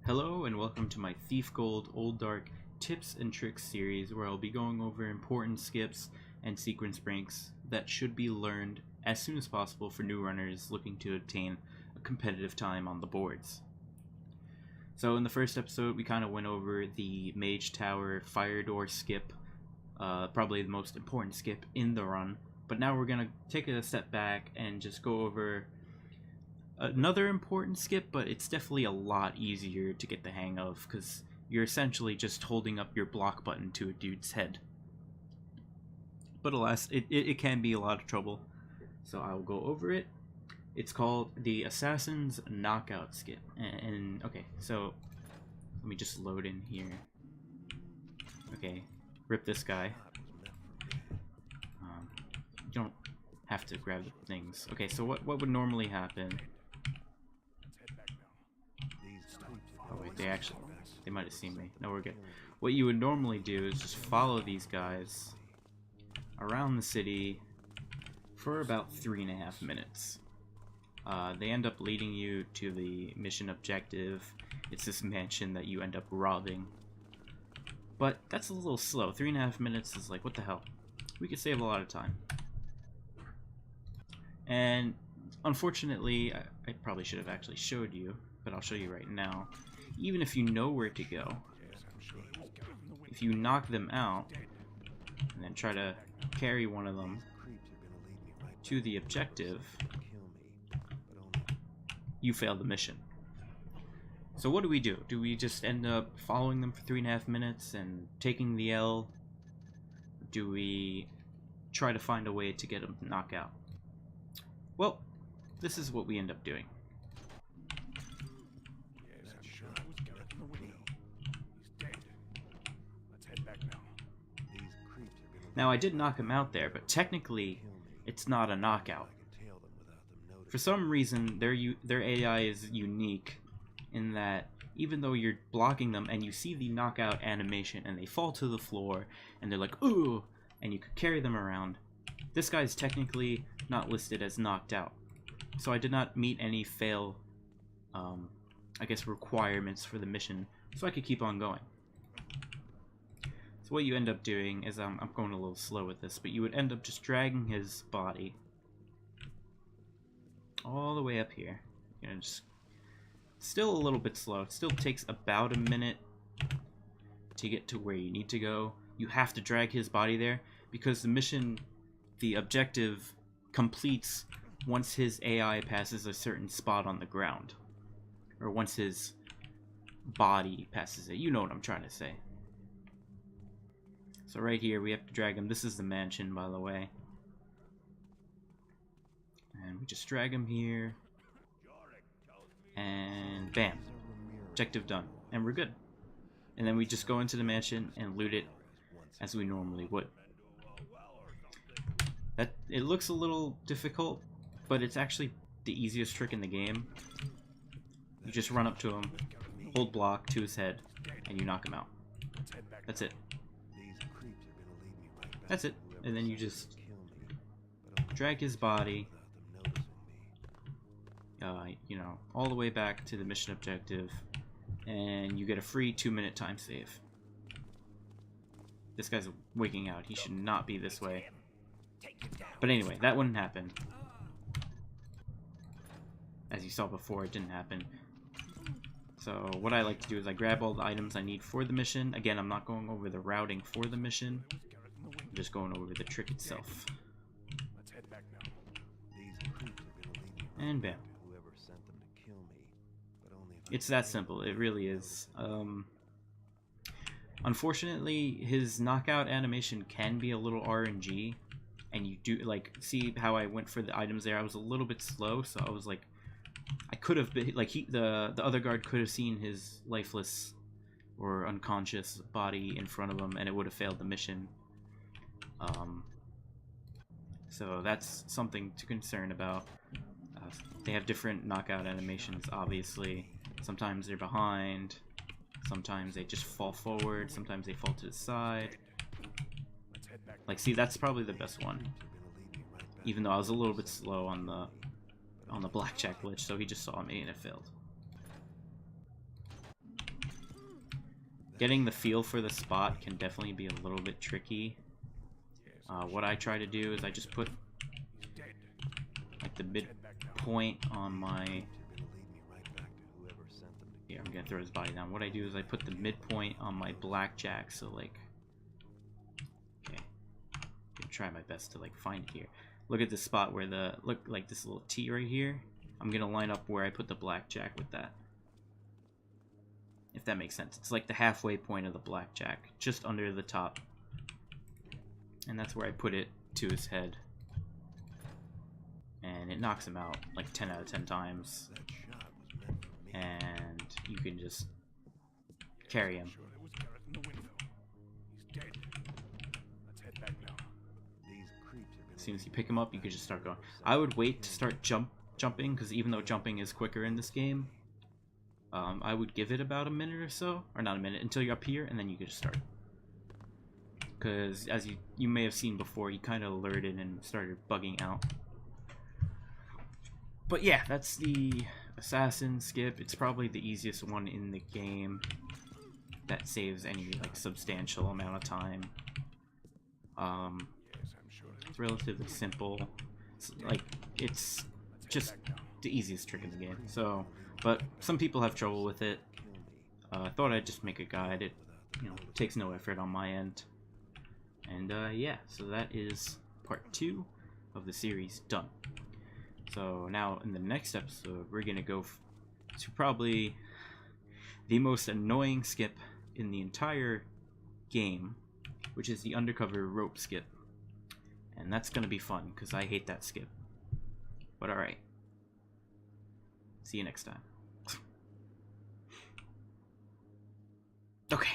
Hello and welcome to my Thief Gold Old Dark Tips and Tricks series, where I'll be going over important skips and sequence breaks that should be learned as soon as possible for new runners looking to obtain a competitive time on the boards. So in the first episode we kind of went over the Mage Tower Fire Door skip, probably the most important skip in the run, but now we're going to take a step back and just go over another important skip, but it's definitely a lot easier to get the hang of because you're essentially just holding up your block button to a dude's head. But alas, it can be a lot of trouble, so I'll go over it. It's called the Assassin's Knockout skip. And okay, so let me just load in here. Okay, rip this guy. You don't have to grab the things. Okay, so what would normally happen? Oh wait, they might have seen me. No, we're good. What you would normally do is just follow these guys around the city for about 3.5 minutes. They end up leading you to the mission objective. It's this mansion that you end up robbing. But that's a little slow. 3.5 minutes is like, what the hell? We could save a lot of time. And unfortunately, I probably should have actually showed you, but I'll show you right now. Even if you know where to go, if you knock them out and then try to carry one of them to the objective, you fail the mission. So what do? Do we just end up following them for 3.5 minutes and taking the L? Do we try to find a way to get them to knock out? Well, this is what we end up doing. Now, I did knock him out there, but technically, it's not a knockout. For some reason, their AI is unique in that even though you're blocking them and you see the knockout animation and they fall to the floor and they're like, ooh, and you could carry them around, this guy's technically not listed as knocked out. So I did not meet any fail, I guess, requirements for the mission, so I could keep on going. So what you end up doing is, I'm going a little slow with this, but you would end up just dragging his body all the way up here. You know, just still a little bit slow. It still takes about a minute to get to where you need to go. You have to drag his body there because the mission, the objective, completes once his AI passes a certain spot on the ground, or once his body passes it. You know what I'm trying to say. So right here, we have to drag him. This is the mansion, by the way. And we just drag him here. And bam. Objective done. And we're good. And then we just go into the mansion and loot it as we normally would. It looks a little difficult, but it's actually the easiest trick in the game. You just run up to him, hold block to his head, and you knock him out. That's it. That's it. And then you just drag his body, you know, all the way back to the mission objective, and you get a free 2-minute time save. This guy's waking out. He should not be this way. But anyway, that wouldn't happen. As you saw before, it didn't happen. So what I like to do is I grab all the items I need for the mission. Again, I'm not going over the routing for the mission. I'm just going over the trick itself. And bam. It's that simple. It really is. Unfortunately, his knockout animation can be a little RNG. And you do, like, see how I went for the items there? I was a little bit slow, so I was like, I could have been, like, the other guard could have seen his lifeless or unconscious body in front of him, and it would have failed the mission. So that's something to concern about. They have different knockout animations, obviously. Sometimes they're behind, sometimes they just fall forward, sometimes they fall to the side. Like, see, that's probably the best one. Even though I was a little bit slow on the blackjack glitch, so he just saw me and it failed. Getting the feel for the spot can definitely be a little bit tricky. What I try to do is I just put like the midpoint on my... Yeah, I'm gonna throw his body down. What I do is I put the midpoint on my blackjack, so like... Okay. I'm gonna try my best to like find it here. Look at the spot where the... Look, like this little T right here. I'm gonna line up where I put the blackjack with that. If that makes sense. It's like the halfway point of the blackjack, just under the top. And that's where I put it to his head. And it knocks him out like 10 out of 10 times. And you can just carry him. As soon as you pick him up, you can just start going. I would wait to start jumping, because even though jumping is quicker in this game, I would give it about a minute or so, or not a minute, until you're up here, and then you can just start. Because as you may have seen before, he kind of alerted and started bugging out. But yeah, that's the assassin skip. It's probably the easiest one in the game that saves any like substantial amount of time. It's relatively simple. It's just the easiest trick in the game. So, but some people have trouble with it. I thought I'd just make a guide. It, takes no effort on my end. And yeah, so that is part 2 of the series done. So now in the next episode, we're gonna go to probably the most annoying skip in the entire game, which is the undercover rope skip. And that's gonna be fun, because I hate that skip. But alright. See you next time. Okay.